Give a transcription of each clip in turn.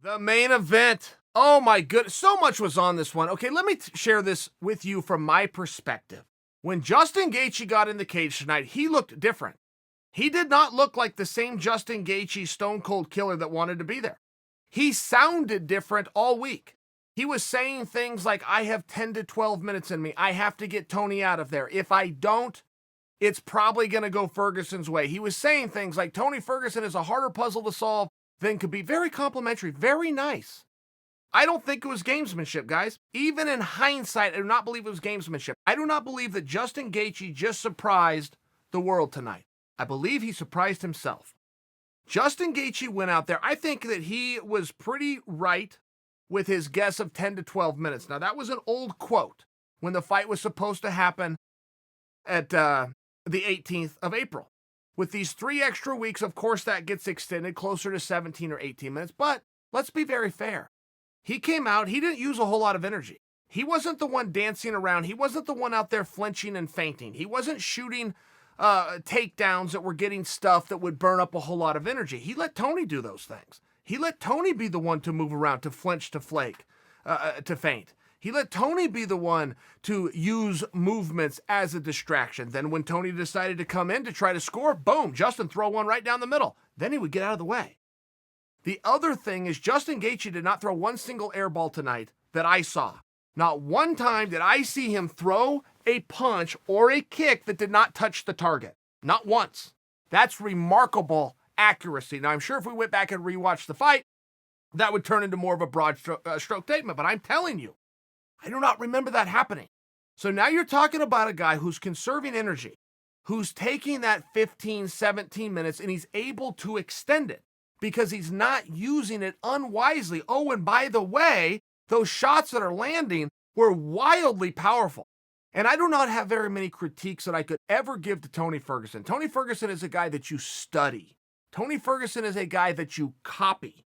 The main event. Oh my goodness, so much was on this one. Okay, let me share this with you from my perspective. When Justin Gaethje got in the cage tonight, he looked different. He did not look like the same Justin Gaethje stone cold killer that wanted to be there. He sounded different all week. He was saying things like, I have 10 to 12 minutes in me. I have to get Tony out of there. If I don't, it's probably going to go Ferguson's way. He was saying things like, Tony Ferguson is a harder puzzle to solve than could be. Very complimentary, very nice. I don't think it was gamesmanship, guys. Even in hindsight, I do not believe it was gamesmanship. I do not believe that Justin Gaethje just surprised the world tonight. I believe he surprised himself. Justin Gaethje went out there. I think that he was pretty right with his guess of 10 to 12 minutes. Now, that was an old quote when the fight was supposed to happen at the 18th of April. With these 3 extra weeks, of course, that gets extended closer to 17 or 18 minutes. But let's be very fair. He came out, he didn't use a whole lot of energy. He wasn't the one dancing around. He wasn't the one out there flinching and fainting. He wasn't shooting takedowns that were getting stuff that would burn up a whole lot of energy. He let Tony do those things. He let Tony be the one to move around, to flinch, to flake, to faint. He let Tony be the one to use movements as a distraction. Then when Tony decided to come in to try to score, boom, Justin throw one right down the middle. Then he would get out of the way. The other thing is Justin Gaethje did not throw one single air ball tonight that I saw. Not one time did I see him throw a punch or a kick that did not touch the target. Not once. That's remarkable accuracy. Now, I'm sure if we went back and rewatched the fight, that would turn into more of a broad stroke statement. But I'm telling you, I do not remember that happening. So now you're talking about a guy who's conserving energy, who's taking that 15, 17 minutes, and he's able to extend it because he's not using it unwisely. Oh, and by the way, those shots that are landing were wildly powerful. And I do not have very many critiques that I could ever give to Tony Ferguson. Tony Ferguson is a guy that you study. Tony Ferguson is a guy that you copy.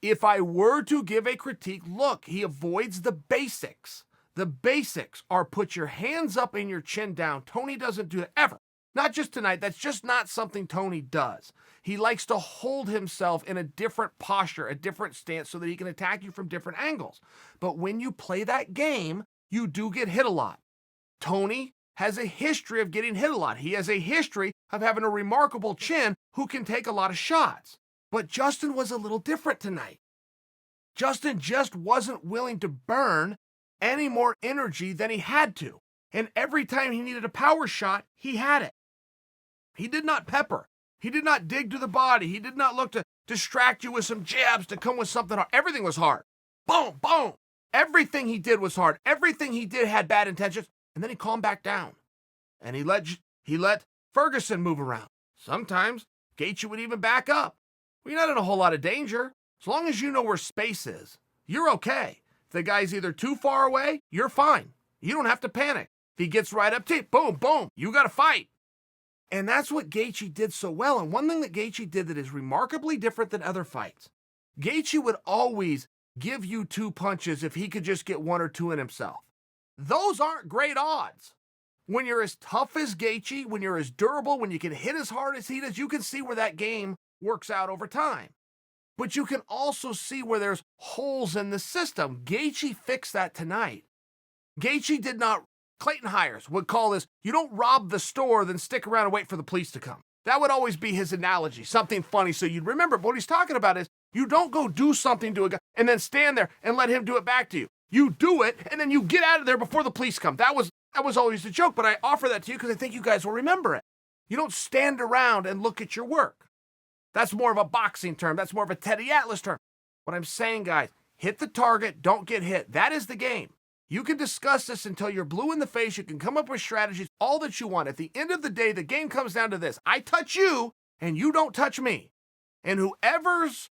If I were to give a critique, look, he avoids the basics. The basics are put your hands up and your chin down. Tony doesn't do that ever. Not just tonight. That's just not something Tony does. He likes to hold himself in a different posture, a different stance, so that he can attack you from different angles. But when you play that game, you do get hit a lot. Tony has a history of getting hit a lot. He has a history of having a remarkable chin who can take a lot of shots. But Justin was a little different tonight. Justin just wasn't willing to burn any more energy than he had to. And every time he needed a power shot, he had it. He did not pepper. He did not dig to the body. He did not look to distract you with some jabs to come with something hard. Everything was hard. Boom, boom. Everything he did was hard. Everything he did had bad intentions. And then he calmed back down. And he let Ferguson move around. Sometimes Gaethje would even back up. Well, you're not in a whole lot of danger. As long as you know where space is, you're okay. If the guy's either too far away, you're fine. You don't have to panic. If he gets right up to you, boom, boom, you got to fight. And that's what Gaethje did so well. And one thing that Gaethje did that is remarkably different than other fights, Gaethje would always give you 2 punches if he could just get 1 or 2 in himself. Those aren't great odds. When you're as tough as Gaethje, when you're as durable, when you can hit as hard as he does, you can see where that game works out over time. But you can also see where there's holes in the system. Gaethje fixed that tonight. Gaethje did not. Clayton Hires would call this, you don't rob the store, then stick around and wait for the police to come. That would always be his analogy, something funny so you'd remember. But what he's talking about is you don't go do something to a guy and then stand there and let him do it back to you. You do it, and then you get out of there before the police come. That was always the joke, but I offer that to you because I think you guys will remember it. You don't stand around and look at your work. That's more of a boxing term. That's more of a Teddy Atlas term. What I'm saying, guys, hit the target, don't get hit. That is the game. You can discuss this until you're blue in the face. You can come up with strategies, all that you want. At the end of the day, the game comes down to this. I touch you, and you don't touch me. And whoever's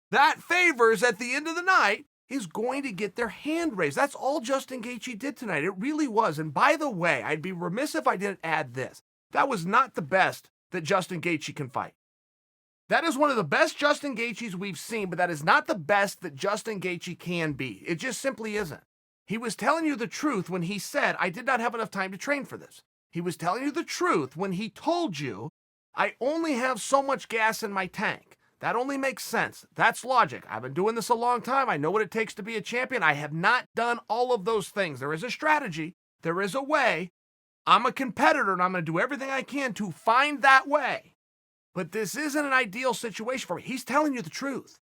that favors at the end of the night is going to get their hand raised. That's all Justin Gaethje did tonight. It really was. And by the way, I'd be remiss if I didn't add this. That was not the best that Justin Gaethje can fight. That is one of the best Justin Gaethjes we've seen, but that is not the best that Justin Gaethje can be. It just simply isn't. He was telling you the truth when he said, I did not have enough time to train for this. He was telling you the truth when he told you, I only have so much gas in my tank. That only makes sense. That's logic. I've been doing this a long time. I know what it takes to be a champion. I have not done all of those things. There is a strategy. There is a way. I'm a competitor, and I'm going to do everything I can to find that way. But this isn't an ideal situation for me. He's telling you the truth.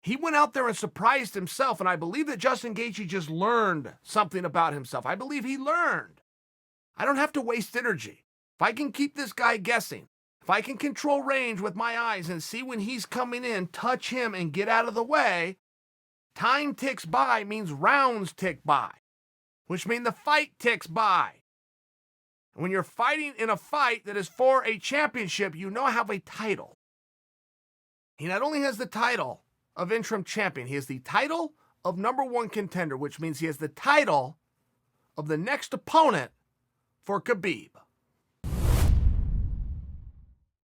He went out there and surprised himself, and I believe that Justin Gaethje just learned something about himself. I believe he learned. I don't have to waste energy. If I can keep this guy guessing, if I can control range with my eyes and see when he's coming in, touch him, and get out of the way, time ticks by means rounds tick by, which means the fight ticks by. And when you're fighting in a fight that is for a championship, you now have a title. He not only has the title of interim champion, he has the title of #1 contender, which means he has the title of the next opponent for Khabib.